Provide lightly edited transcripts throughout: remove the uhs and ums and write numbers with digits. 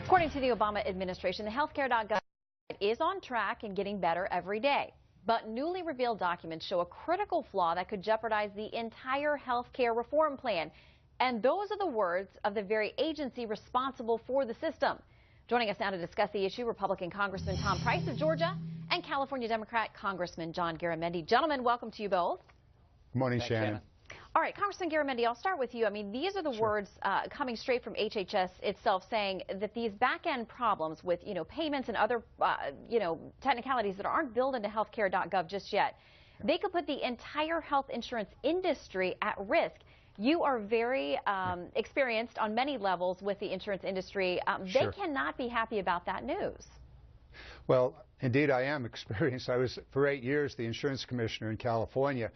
According to the Obama administration, the healthcare.gov is on track and getting better every day. But newly revealed documents show a critical flaw that could jeopardize the entire healthcare reform plan. And those are the words of the very agency responsible for the system. Joining us now to discuss the issue, Republican Congressman Tom Price of Georgia and California Democrat Congressman John Garamendi. Gentlemen, welcome to you both. Good morning, Shannon. All right, Congressman Garamendi, I'll start with you. I mean, these are the words coming straight from HHS itself, saying that these back-end problems with, payments and other, technicalities that aren't built into healthcare.gov just yet, they could put the entire health insurance industry at risk. You are very experienced on many levels with the insurance industry. They cannot be happy about that news. Well, indeed, I am experienced. I was, for 8 years, the insurance commissioner in California.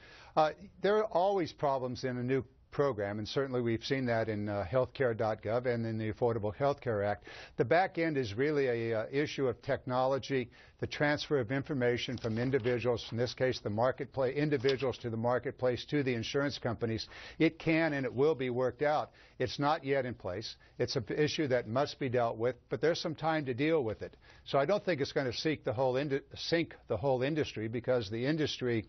There are always problems in a new program, and certainly we've seen that in healthcare.gov and in the Affordable Health Care Act. The back end is really an issue of technology, the transfer of information from individuals, in this case the marketplace, individuals to the marketplace to the insurance companies. It can and it will be worked out. It's not yet in place. It's an issue that must be dealt with, but there's some time to deal with it. So I don't think it's going to sink the whole industry, because the industry,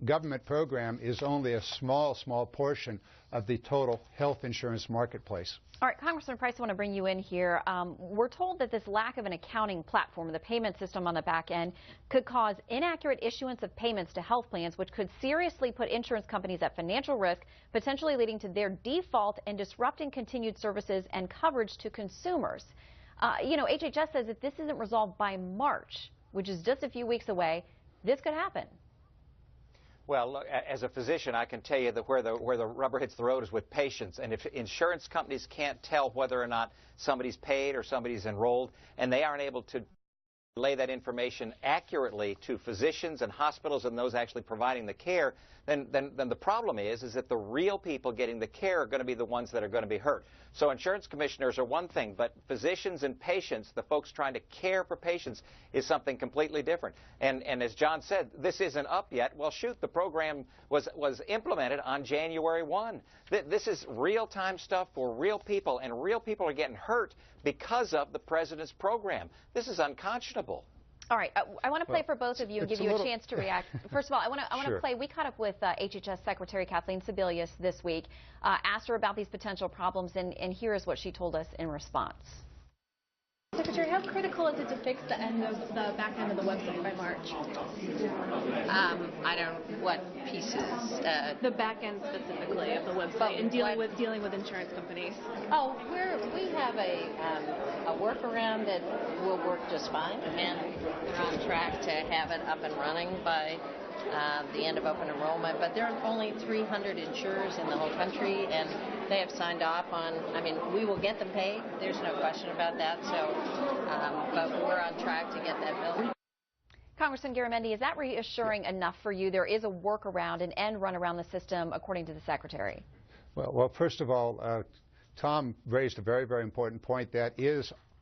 government program is only a small portion of the total health insurance marketplace. All right, Congressman Price, I want to bring you in here. We're told that this lack of an accounting platform, the payment system on the back end, could cause inaccurate issuance of payments to health plans, which could seriously put insurance companies at financial risk, potentially leading to their default and disrupting continued services and coverage to consumers. HHS says if this isn't resolved by March, which is just a few weeks away, this could happen. Well, look, as a physician, I can tell you that where the rubber hits the road is with patients. And if insurance companies can't tell whether or not somebody's paid or somebody's enrolled, and they aren't able to relay that information accurately to physicians and hospitals and those actually providing the care, then the problem is that the real people getting the care are going to be the ones that are going to be hurt. So insurance commissioners are one thing, but physicians and patients, the folks trying to care for patients, is something completely different. And as John said, this isn't up yet. Well, shoot, the program was implemented on January 1. This is real-time stuff for real people, and real people are getting hurt because of the president's program. This is unconscionable. All right, I want to play for both of you and give you a chance to react. First of all, I want to play. We caught up with HHS Secretary Kathleen Sebelius this week, asked her about these potential problems, and here is what she told us in response. Secretary, how critical is it to fix the back end of the website by March? I don't. What pieces? The back end specifically of the website and dealing with insurance companies. Oh, we have a workaround that will work just fine, and we're on track to have it up and running by the end of open enrollment. But there are only 300 insurers in the whole country, and they have signed off on. I mean, we will get them paid. There's no question about that. So, but we're on track to get that bill. Congressman Garamendi, is that reassuring enough for you? There is a workaround, an end run around the system, according to the Secretary. Well, first of all, Tom raised a very important point that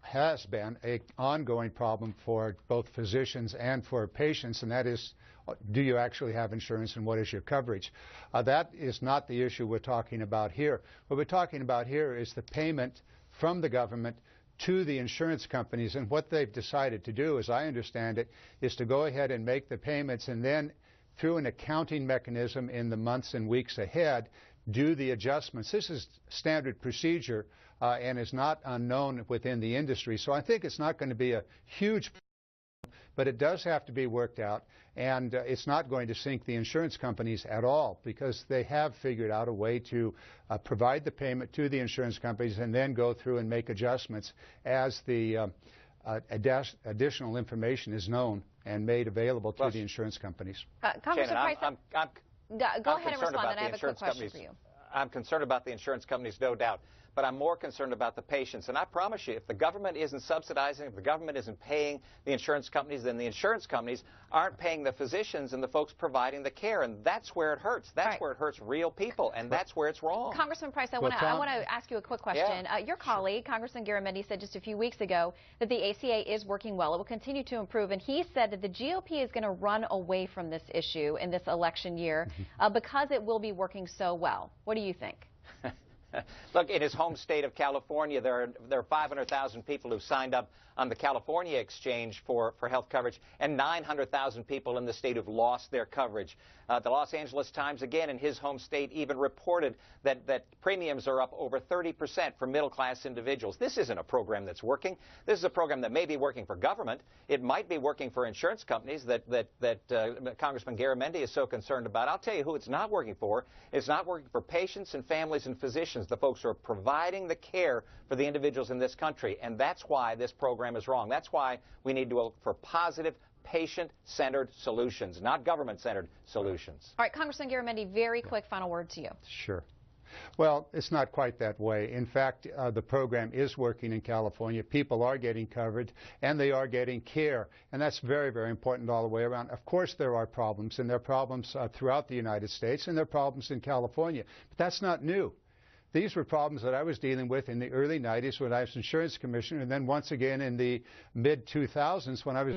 has been an ongoing problem for both physicians and for patients, and that is, do you actually have insurance and what is your coverage? That is not the issue we're talking about here. What we're talking about here is the payment from the government to the insurance companies, and what they've decided to do, as I understand it, is to go ahead and make the payments and then, through an accounting mechanism in the months and weeks ahead, do the adjustments. This is standard procedure and is not unknown within the industry. So I think it's not going to be a huge problem, but it does have to be worked out, and it's not going to sink the insurance companies at all, because they have figured out a way to provide the payment to the insurance companies and then go through and make adjustments as the additional information is known and made available to the insurance companies. Congressman Price, go ahead and respond, and I have a quick question companies. for you. I'm concerned about the insurance companies, no doubt, but I'm more concerned about the patients. And I promise you, if the government isn't subsidizing, if the government isn't paying the insurance companies, then the insurance companies aren't paying the physicians and the folks providing the care, and that's where it hurts. That's where it hurts real people, and that's where it's wrong. Congressman Price, I want to ask you a quick question. Your colleague, Congressman Garamendi, said just a few weeks ago that the ACA is working well. It will continue to improve, and he said that the GOP is going to run away from this issue in this election year because it will be working so well. What do you think? Look, in his home state of California, there are 500,000 people who signed up on the California exchange for health coverage, and 900,000 people in the state who've lost their coverage. The Los Angeles Times, again, in his home state, even reported that premiums are up over 30% for middle-class individuals. This isn't a program that's working. This is a program that may be working for government. It might be working for insurance companies that Congressman Garamendi is so concerned about. I'll tell you who it's not working for. It's not working for patients and families and physicians, the folks who are providing the care for the individuals in this country. And that's why this program is wrong. That's why we need to look for positive, patient-centered solutions, not government-centered solutions. All right, Congressman Garamendi, very quick final word to you. Sure. Well, it's not quite that way. In fact, the program is working in California. People are getting covered, and they are getting care. And that's very, very important all the way around. Of course, there are problems, and there are problems throughout the United States, and there are problems in California. But that's not new. These were problems that I was dealing with in the early 90s when I was insurance commissioner, and then once again in the mid-2000s when I was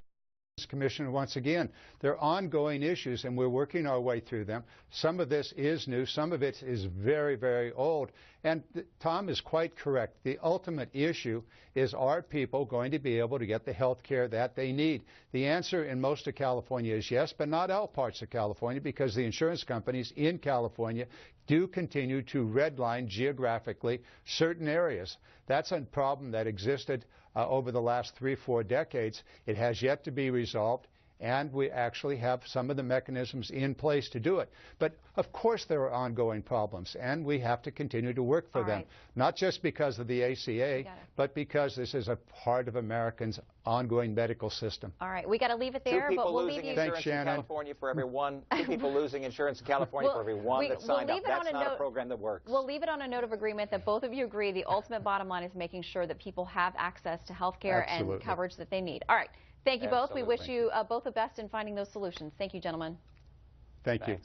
commissioner once again. They're ongoing issues, and we're working our way through them. Some of this is new. Some of it is very, very old. And Tom is quite correct. The ultimate issue is, are people going to be able to get the health care that they need? The answer in most of California is yes, but not all parts of California, because the insurance companies in California do continue to redline geographically certain areas. That's a problem that existed over the last 3-4 decades. It has yet to be resolved, and we actually have some of the mechanisms in place to do it. But of course there are ongoing problems, and we have to continue to work for them, not just because of the ACA, but because this is a part of Americans' ongoing medical system. All right, we got to leave it there, but we'll leave you. Thanks, Shannon. In California for every one. 2 people losing insurance in California for every one that signed up. That's not a program that works. We'll leave it on a note of agreement that both of you agree the ultimate bottom line is making sure that people have access to health care and coverage that they need. All right. Thank you both. We wish you both the best in finding those solutions. Thank you, gentlemen. Thank you.